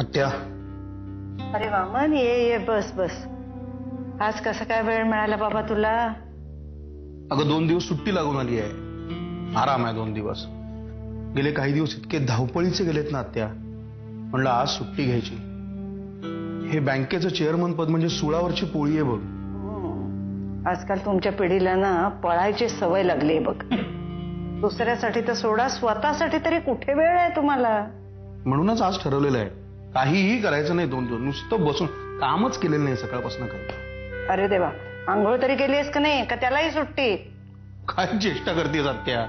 आत्या. अरे वामन, ये बस बस. आज कसा काय वेळ मिळाला बाबा तुला? अगं 2 दिवस सुट्टी लागून आली आहे. आराम आहे 2 दिवस. गेले काही दिवस इतके धावपळीचे गेलेत ना आत्या. म्हणलं आज सुट्टी घ्यायची. हे बँकेचं चेअरमन पद म्हणजे सुळावरची पोळी आहे बघ. आजकाल तुमच्या पिढीला ना पळायची सवय लागली आहे बघ. दुसऱ्यासाठी तर सोडा, स्वतःसाठी तरी कुठे वेळ आहे तुम्हाला? म्हणूनच आज ठरवलेलं आहे काहीही करायचं नाही 2 दिवस. नुसतं बसून कामच केलेलं नाही सकाळपासून काय. अरे देवा, आंघोळ तरी केलीस का नाही? का त्यालाही सुट्टी? काय चेष्टा करतेस आत्या.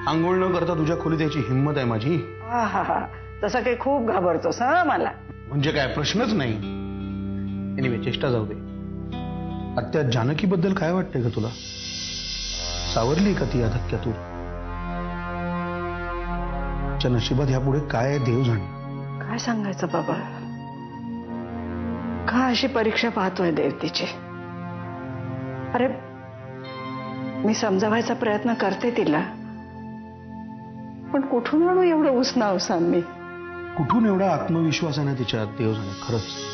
आंघोळ न करता तुझ्या खोलीत यायची हिंमत आहे माझी? हा, तसं काही खूप घाबरतोस हा मला. म्हणजे काय प्रश्नच नाही. एनिवे चेष्टा जाऊ दे. आत्या, जानकी बद्दल काय वाटतंय का तुला? सावरली का ती या धक्क्यातून? तिच्या नशिबात यापुढे काय आहे देव जाणे. काय सांगायचं बाबा, का अशी परीक्षा पाहतोय देव तिची? अरे मी समजावायचा प्रयत्न करते तिला, पण कुठून आणू एवढं उसना मी? कुठून एवढा आत्मविश्वास आहे ना तिच्यात देव जाणे. खरंच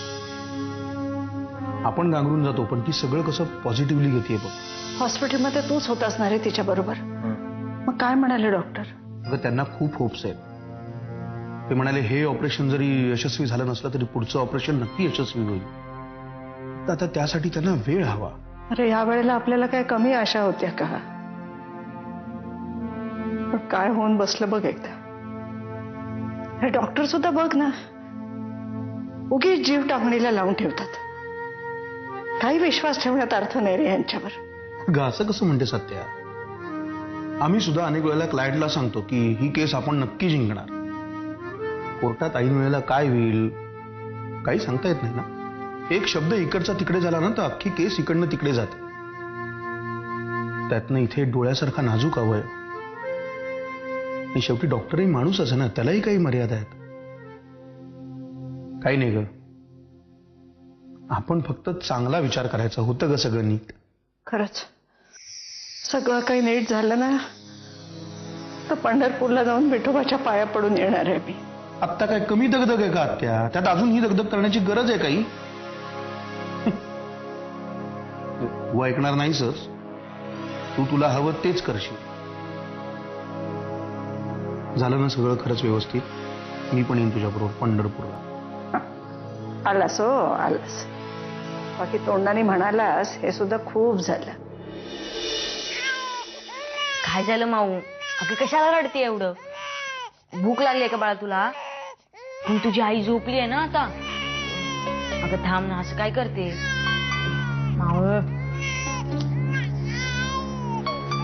आपण गांगरून जातो, पण ती सगळं कसं पॉझिटिव्हली घेते बघ. हॉस्पिटलमध्ये तूच होत असणार आहे तिच्या बरोबर. मग काय म्हणाले डॉक्टर? अगं त्यांना खूप होप्स आहेत. ते म्हणाले हे ऑपरेशन जरी यशस्वी झालं नसलं तरी पुढचं ऑपरेशन नक्की यशस्वी होईल. तर आता त्यासाठी त्यांना वेळ हवा. अरे या वेळेला आपल्याला काय कमी आशा होत्या का? पण काय होऊन बसलं बघ एकदा. हे डॉक्टर सुद्धा बघ ना, उगीच जीव टांगणीला लावून ठेवतात. काही विश्वास ठेवण्यात अर्थ नाही रे यांच्यावर. ग असं कसं म्हणते सत्या? आम्ही सुद्धा अनेक वेळेला क्लायंटला सांगतो की ही केस आपण नक्की जिंकणार. कोर्टात ऐन वेळेला काय होईल काही सांगता येत नाही ना. एक शब्द इकडचा तिकडे झाला ना तर अख्खी केस इकडनं तिकडे जाते. त्यातनं इथे डोळ्यासारखा नाजूक अवयव. आणि शेवटी डॉक्टरही माणूसच आहे ना, त्यालाही काही मर्यादा आहेत. काही नाही ग, आपण फक्त चांगला विचार करायचा. होतं ग सगळं नीट. खरंच सगळं काही नीट झालं ना तर पंढरपूरला जाऊन विठोबाच्या पाया पडून येणार आहे मी. आत्ता काय कमी दगदग आहे का आत्या? त्यात अजून ही दगदग करण्याची गरज आहे काही? तू ऐकणार नाहीसच. तू तुला हवं तेच करशील. झालं ना सगळं खरंच व्यवस्थित? मी पण येईन तुझ्याबरोबर पंढरपूरला. आलास हो आलास. बाकी तोंडाने म्हणालास हे सुद्धा खूप झालं. काय झालं माऊ? अगं कशाला रडते एवढं? भूक लागली का बाळा तुला? पण तुझी आई झोपली आहे ना आता. अगं थांब ना, असं काय करते माऊ?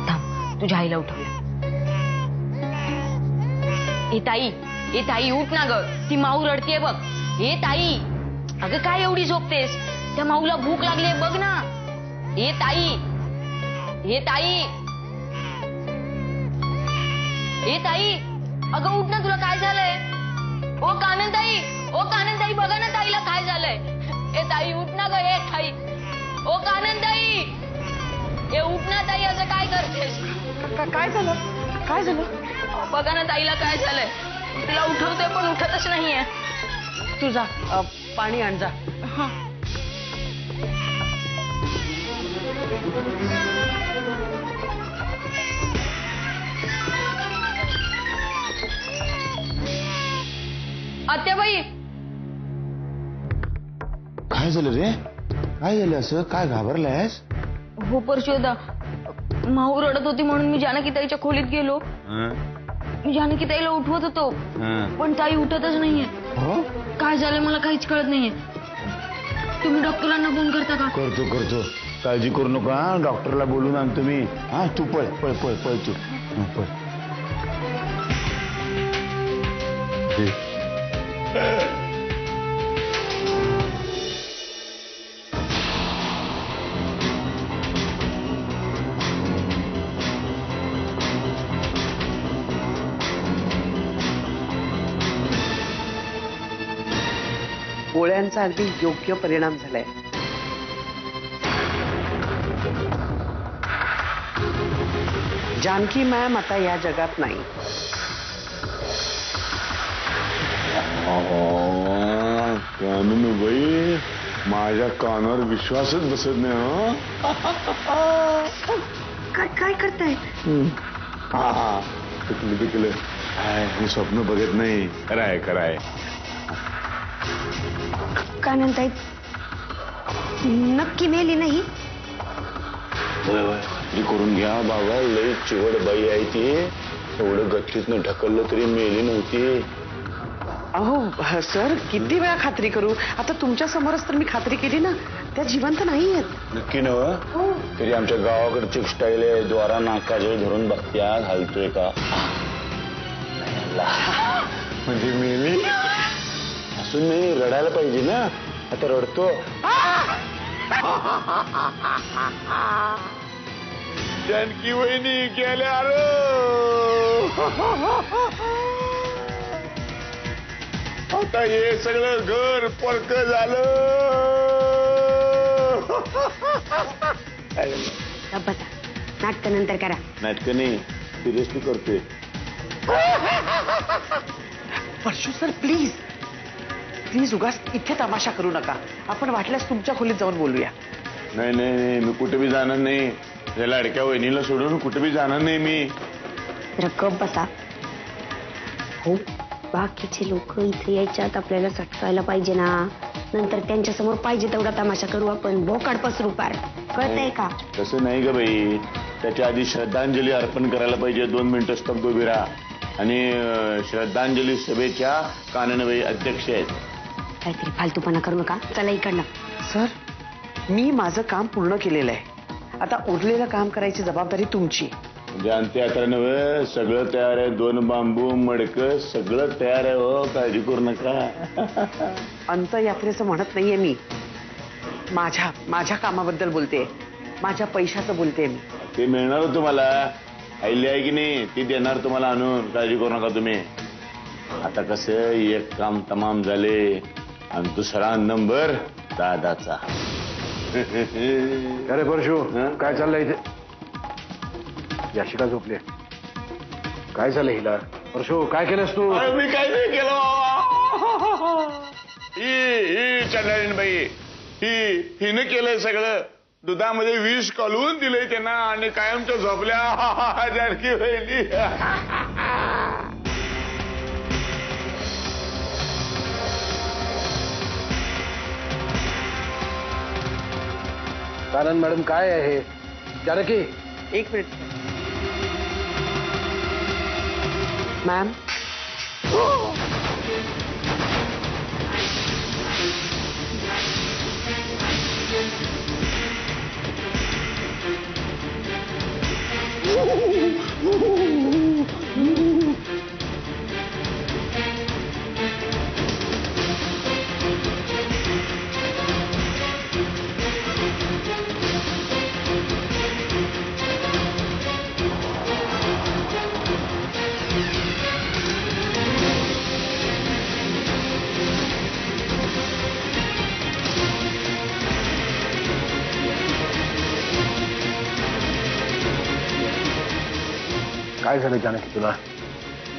थांब, तुझ्या आईला उठवलं. ए ताई उठ ना ग, ती माऊ रडतीये बघ. ए ताई, अगं काय एवढी झोपतेस? त्या माऊला भूक लागली बघ ना. ए ताई, अगं उठ ना, तुला काय झालंय? ओ काननताई बघा ना ताईला काय झालंय. ए ताई उठ ना ग. ए ताई, ओ काननताई, ए उठ ना ताई, असं काय करतेस? काय झालं? बघा ना ताईला काय झालंय. तिला उठवते पण उठतच नाहीये. तुझा पाणी आण जा. आत्याबाई, काय झालं रे? काय झालं असं? काय घाबरलायस? हो परशोदा, माऊ रडत होती म्हणून मी जानकीताईच्या खोलीत गेलो. मी जानकीताईला उठवत होतो पण ताई उठतच नाहीये. काय झालं मला काहीच कळत नाहीये. तुम्ही डॉक्टरांना फोन करता का? करतो. काळजी करू नका. डॉक्टरला बोलून आणतो मी. हा तू पळ तू पळ. गोळ्यांचा अगदी योग्य परिणाम झालाय. जानकी मॅम आता या जगात नाही. कानूनबाई माझ्या कानावर विश्वासच बसत नाही काय काय करताय हा पिकलं मी स्वप्न बघत नाही खराय काय म्हणताय नक्की मेली नाही हे करून घ्या बाबा लई चिवड बाई आहे ती एवढं गच्चीतनं ढकललं तरी मेली नव्हती अहो सर किती वेळा खात्री करू आता तुमच्या समोरच तर मी खात्री केली ना त्या जिवंत नाही आहेत नक्की नव तरी आमच्या गावाकडची स्टाईल आहे द्वारा नाकाजळ धरून बघत्या घालतोय का म्हणजे मेली असून नाही रडायला पाहिजे ना आता रडतो जानकी वहिनी गेल्या आता हे सगळं घर परक झालं बसा नाटक नंतर करा नाटक नाही सिरियसली करतोय परशु सर प्लीज प्लीज उगाच इथे तमाशा करू नका आपण वाटल्यास तुमच्या खोलीत जाऊन बोलूया नाही मी कुठे बी जाणार नाही या लाडक्या वहिनीला सोडून कुठे बी जाणार नाही मी जरा गप बसा हो बाकीचे लोक इथे यायच्यात आपल्याला सटकायला पाहिजे ना नंतर त्यांच्या समोर पाहिजे तेवढा तमाशा करू आपण बोकाड पसरू पार कळतंय का तसं नाही ग बाई त्याच्या आधी श्रद्धांजली अर्पण करायला पाहिजे 2 मिनिटं स्तब्ध उभी राहा आणि श्रद्धांजली सभेच्या काननबाई अध्यक्ष आहेत काहीतरी फालतूपणा करू नका चला इकडनं सर मी माझं काम पूर्ण केलेलं आहे आता उरलेलं काम करायची जबाबदारी तुमची म्हणजे अंत्ययात्रा नव्हे सगळं तयार आहे 2 बांबू मडक सगळं तयार आहे हो काळजी करू नका अंतयात्रेचं म्हणत नाहीये मी माझ्या कामाबद्दल बोलते माझ्या पैशाचं बोलते मी ते मिळणार तुम्हाला आईली आहे की नाही ती देणार तुम्हाला आणून काळजी करू नका तुम्ही आता कसं एक काम तमाम झाले आणि दुसरा नंबर दादाचा अरे परशु काय चाललंय इथे याशिका झोपली काय झालं हिला परशु काय केलंस तू मी काय नाही केलं ही चंडाळीन बाई हिनं केलंय सगळं दुधामध्ये विष कालवून दिलंय त्यांना आणि कायमच्या झोपल्या जानकी वहिनी कानन मॅडम काय आहे जानकी एक मिनिट मॅम काय झालं जानकी तुला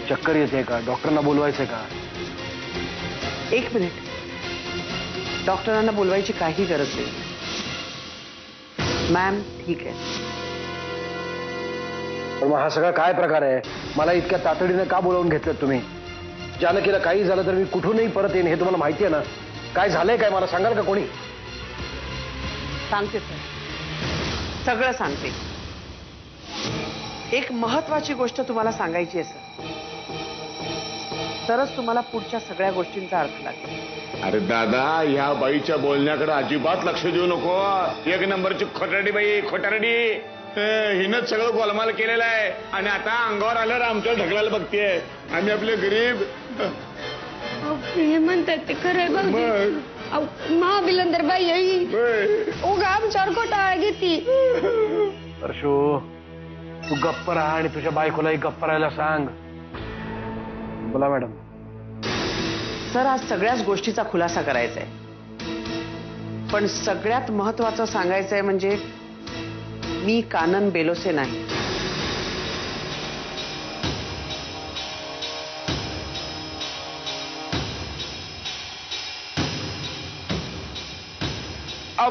चक्कर येते का डॉक्टरांना बोलवायचंय का एक मिनिट डॉक्टरांना बोलवायची काही गरज नाही मॅम ठीक आहे पण मग हा सगळा काय प्रकार आहे मला इतक्या तातडीने का बोलावून घेतलं तुम्ही जानकीला काही झालं तर मी कुठूनही परत येईन हे तुम्हाला माहिती आहे ना काय झालंय काय मला सांगाल का कोणी सांगते सर सगळं सांगते एक महत्वाची गोष्ट तुम्हाला सांगायची आहे सर तरच तुम्हाला पुढच्या सगळ्या गोष्टींचा अर्थ लागेल अरे दादा ह्या बाईच्या बोलण्याकडे अजिबात लक्ष देऊ नको 1 नंबरची खोटारडी बाई खोटारडी हिनच सगळं गोलमाल केलेलं आहे आणि आता अंगावर आल्यावर आमच्या ढकलायला बघतेय आम्ही आपले गरीब हे म्हणतात ते खरंय बघ महाबिलंदर बाई आई उगा आमच्यावर खोटा घेती परशु तू गप्प राहा आणि तुझ्या बायकोलाही गप्प राहायला सांग बोला मॅडम सर आज सगळ्याच गोष्टीचा खुलासा करायचा आहे पण सगळ्यात महत्वाचं सांगायचं आहे म्हणजे मी कानन बेलोसे नाही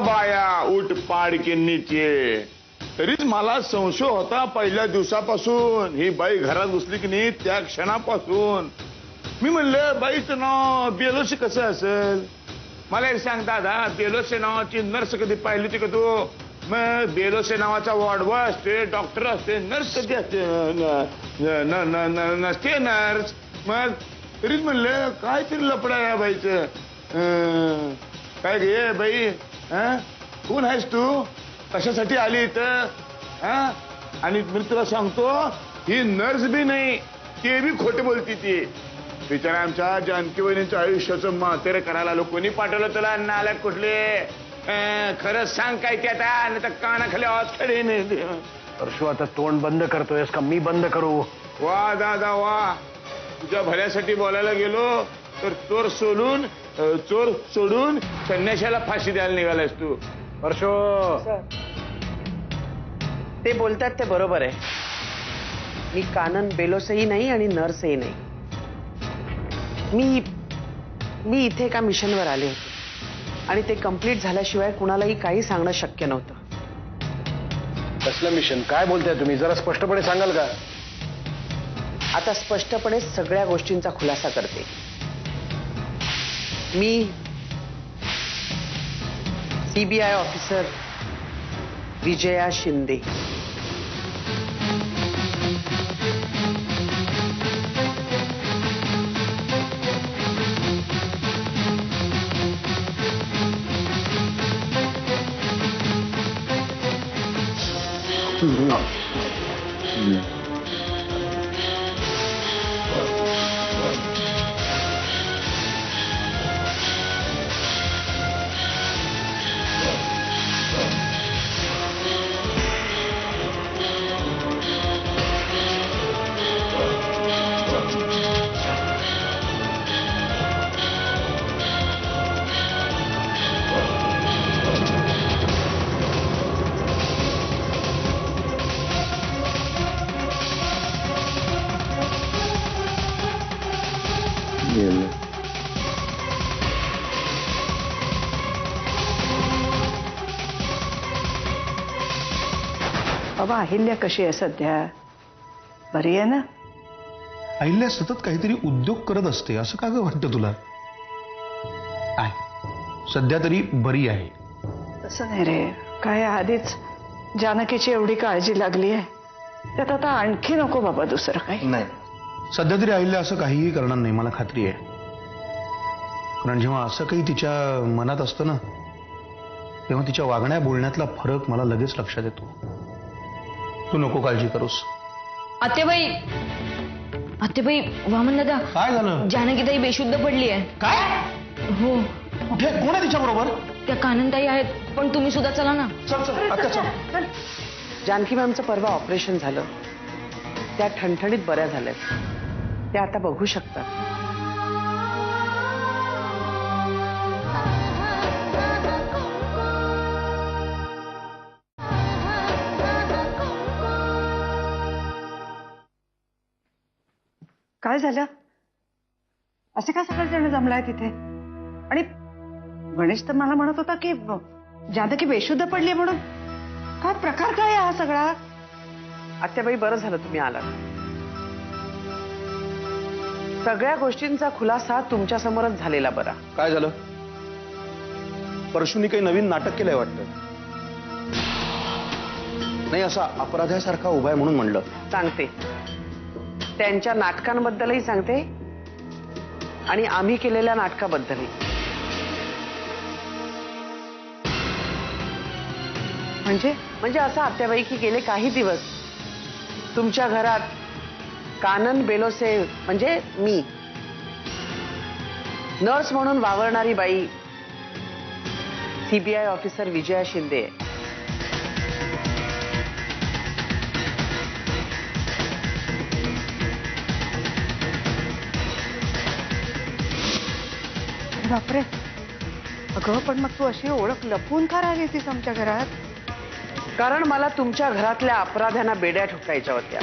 बाया उठ पाड के नीचे. तरीच मला संशय होता पहिल्या दिवसापासून. ही बाई घरात घुसली की नाही त्या क्षणापासून. मी म्हणलं बाईचं नाव बेलोशी कसं असेल. मला एक सांग दादा, बेलोसे नावाची नर्स कधी पाहिली होती का तू? मग बेलोसे नावाचा वॉर्ड बॉय असते, डॉक्टर असते, नर्स कधी असते? नसते नर्स. मग तरीच म्हणलं काहीतरी लपडा या बाईचं. काय गे बाई, कोण आहेस तू? कशासाठी आली इथं? आणि मी तुला सांगतो, ही नर्स बी नाही, ते बी खोटे बोलती ती. बिचारा आमच्या जानकी वहिनीच्या आयुष्याचं मातेर करायला आलो. कोणी पाठवलं तुला? नाल्यात कुठले? खरंच सांग काय ते आता, नाही तर कानाखाली आवाज खडे नाही. परशु आता तोंड बंद करतोयस का मी बंद करू? वा दादा वा, तुझ्या भल्यासाठी बोलायला गेलो तर चोर सोडून संन्याशाला फाशी द्यायला निघालायस तू. परशु, ते बोलतात ते बरोबर आहे. मी कानन बेलोसही नाही आणि नर्सही नाही. मी इथे एका मिशनवर आले होते आणि ते कंप्लीट झाल्याशिवाय कुणालाही काही सांगणं शक्य नव्हतं. कसलं मिशन? काय बोलताय तुम्ही? जरा स्पष्टपणे सांगाल का? आता स्पष्टपणे सगळ्या गोष्टींचा खुलासा करते. मी सीबीआय ऑफिसर विजया शिंदे. बाबा, अहिल्या कशी आहे सध्या? बरी आहे ना? अहिल्या सतत काहीतरी उद्योग करत असते, असं का ग वाटतं तुला? काय सध्या तरी बरी आहे. तसं नाही रे, काय आधीच जानकीची एवढी काळजी लागली आहे, त्यात आता आणखी नको बाबा दुसरं काही. नाही, सध्या तरी अहिल्या असं काहीही करणार नाही, मला खात्री आहे. कारण जेव्हा असं काही तिच्या मनात असतं ना, तेव्हा तिच्या वागण्या बोलण्यातला फरक मला लगेच लक्षात येतो. तू नको काळजी करूस. आत्याबाई, वामन दादा, काय झालं? जानकीताई बेशुद्ध पडली आहे. काय? हो. कुठे? कोण आहे तिच्या बरोबर? त्या काननताई आहेत, पण तुम्ही सुद्धा चला ना. चल आता चल. जानकी मॅमचं परवा ऑपरेशन झालं, त्या ठणठणीत बऱ्या झाल्यात. त्या आता बघू शकतात. काय झालं? असे का सगळे जण जमलाय तिथे? आणि गणेश तर मला म्हणत होता की जानकी बेशुद्ध पडली म्हणून. काय प्रकार काय हा सगळा? आत्याबाई, बरं झालं तुम्ही आलात. सगळ्या गोष्टींचा खुलासा तुमच्या समोरच झालेला बरा. काय झालं? परशुनी काही नवीन नाटक केलंय वाटतं. नाही, असा अपराध्यासारखा उभा आहे म्हणून म्हणलं. सांगते, त्यांच्या नाटकांबद्दलही सांगते आणि आम्ही केलेल्या नाटकाबद्दलही. म्हणजे असं आत्याबाई की गेले काही दिवस तुमच्या घरात कानन बेलोसे म्हणजे मी, नर्स म्हणून वावरणारी बाई सीबीआय ऑफिसर विजया शिंदे. बापरे. अगं, पण मग तू अशी ओळख लपवून का राहिलीस आमच्या घरात? कारण मला तुमच्या घरातल्या अपराध्यांना बेड्या ठोकायच्या होत्या.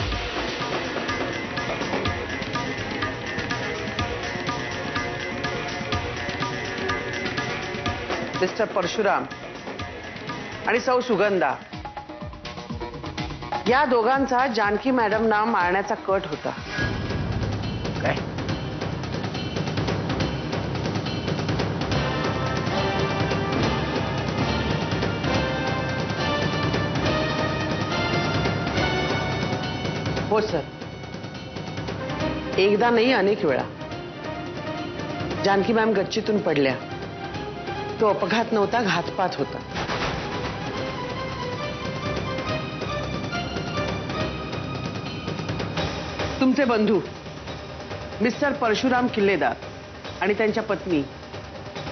मिस्टर परशुराम, आणि सौ सुगंधा या दोघांचा जानकी मॅडमना मारण्याचा कट होता. काय? हो सर, एकदा नाही अनेक वेळा. जानकी मॅम गच्चीतून पडल्या. तो अपघात नव्हता, घातपात होता. तुमचे बंधू मिस्टर परशुराम किल्लेदार आणि त्यांच्या पत्नी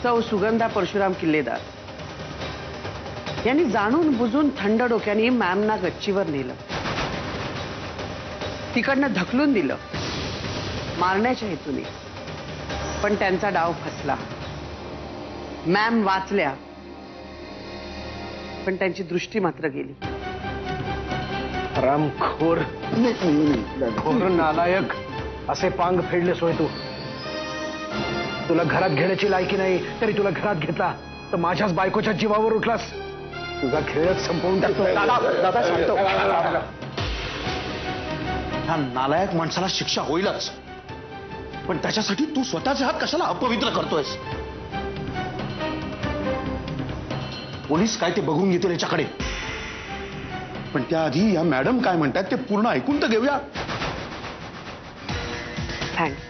सौ सुगंधा परशुराम किल्लेदार यांनी जाणून बुजून थंड डोक्याने मॅमना गच्चीवर नेलं. तिकडनं ढकलून दिलं मारण्याच्या हेतूने. पण त्यांचा डाव फसला. मॅम वाचल्या, पण त्यांची दृष्टी मात्र गेली. रामखोर, घोर नालायक, असे पांग फेडलेस होय तू. तुला घरात घेण्याची लायकी नाही, तरी तुला घरात घेतला तर माझ्याच बायकोच्या जीवावर उठलास. तुझा खेळच संपवून टाकतो. दादा सांगतो. ह्या नालायक माणसाला शिक्षा होईलच, पण त्याच्यासाठी तू स्वतःचे हात कशाला अपवित्र करतोयस? पोलीस काय ते बघून घेतील याच्याकडे, पण त्याआधी या मॅडम काय म्हणतात ते पूर्ण ऐकून तर घेऊया. Thanks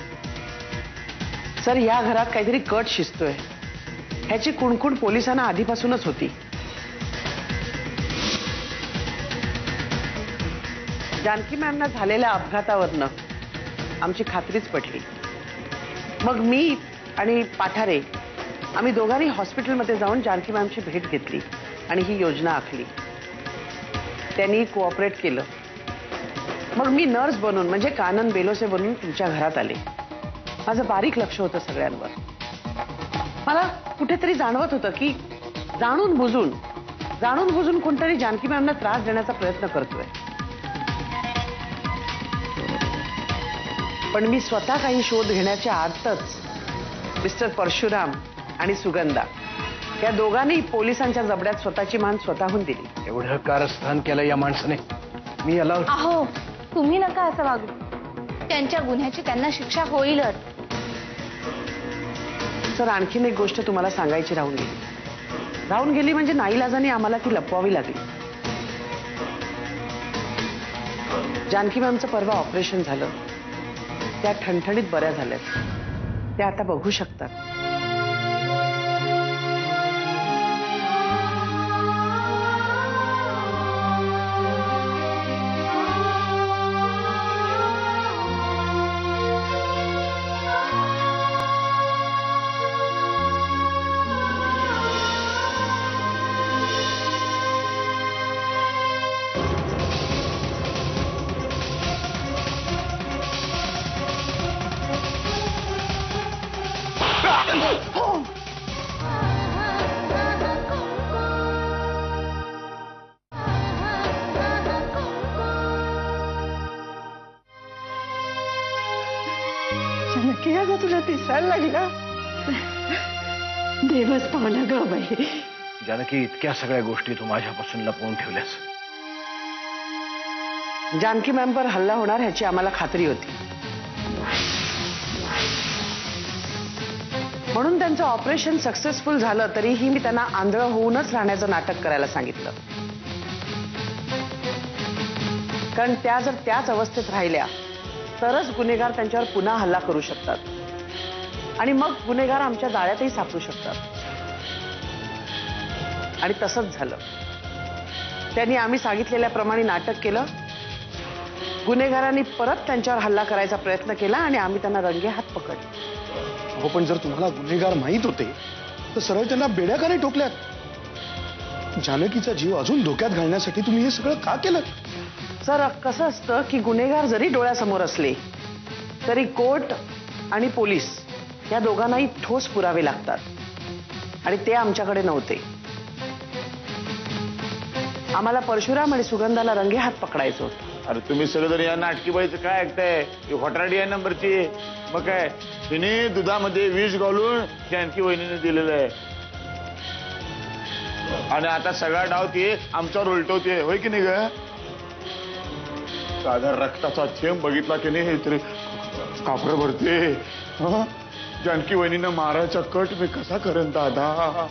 sir. या घरात काहीतरी कट शिजतोय ह्याची कुणकुण पोलिसांना आधीपासूनच होती. जानकी मॅमना झालेल्या अपघातावरनं आमची खात्रीच पटली. मग मी आणि पाठारे आम्ही दोघांनी हॉस्पिटलमध्ये जाऊन जानकी मॅमची भेट घेतली आणि ही योजना आखली. त्यांनी कोऑपरेट केलं. मग मी नर्स बनून म्हणजे कानन बेलोसे बनून तुमच्या घरात आले. माझं बारीक लक्ष होतं सगळ्यांवर. मला कुठेतरी जाणवत होतं की जाणून बुजून कोणतरी जानकी मॅमना त्रास देण्याचा प्रयत्न करतोय. पण मी स्वतः काही शोध घेण्याच्या आतच मिस्टर परशुराम आणि सुगंधा या दोघांनी पोलिसांच्या जबड्यात स्वतःची मान स्वतःहून दिली. एवढं कारस्थान केलं या माणसाने. मी याला अहो, तुम्ही नका असं वागू. त्यांच्या गुन्ह्याची त्यांना शिक्षा होईलच. सर, आणखीन एक गोष्ट तुम्हाला सांगायची राहून गेली म्हणजे नाईलाजाने आम्हाला ती लपवावी लागली. जानकी मॅमचं परवा ऑपरेशन झालं. त्या ठणठणीत बऱ्या झाल्यात. त्या आता बघू शकतात. जानकी, अगं तुला दिसायला लागला. देवच पावला ग बाई. जानकी, इतक्या सगळ्या गोष्टी तू माझ्यापासून लपवून ठेवल्यास. जानकी मॅमवर हल्ला होणार ह्याची आम्हाला खात्री होती. म्हणून त्यांचं ऑपरेशन सक्सेसफुल झालं तरीही मी त्यांना आंधळं होऊनच राहण्याचं नाटक करायला सांगितलं. कारण त्या जर त्याच अवस्थेत राहिल्या तरच गुन्हेगार त्यांच्यावर पुन्हा हल्ला करू शकतात आणि मग गुन्हेगार आमच्या जाळ्यातही सापडू शकतात. आणि तसंच झालं. त्यांनी आम्ही सांगितलेल्याप्रमाणे नाटक केलं. गुन्हेगारांनी परत त्यांच्यावर हल्ला करायचा प्रयत्न केला आणि आम्ही त्यांना रंगे हात पकडले. हो, पण जर तुम्हाला गुन्हेगार माहीत होते तर सरळ त्यांना बेड्या का नाही ठोकल्यात? जानकीचा जीव अजून धोक्यात घालण्यासाठी तुम्ही हे सगळं का केलं? सर, कसं असतं की गुन्हेगार जरी डोळ्यासमोर असले तरी कोर्ट आणि पोलीस या दोघांनाही ठोस पुरावे लागतात आणि ते आमच्याकडे नव्हते. आम्हाला परशुराम आणि सुगंधाला रंगे हात पकडायचं होतं. अरे तुम्ही सगळं या नाटकी बाईचं काय ऐकताय? ही होटारडी आहे नंबरची. मग काय तिने दुधामध्ये विष घालून जानकी वहिनीने दिलेलं आहे. आणि आता सगळा डाव ती आमच्यावर उलटवते, होय की नाही ग? साधा रक्ताचा थेंब बघितला की नाही तरी कापड भरते. हं? जानकी वहिनीनं मारायचा कट मी कसा करेन दादा?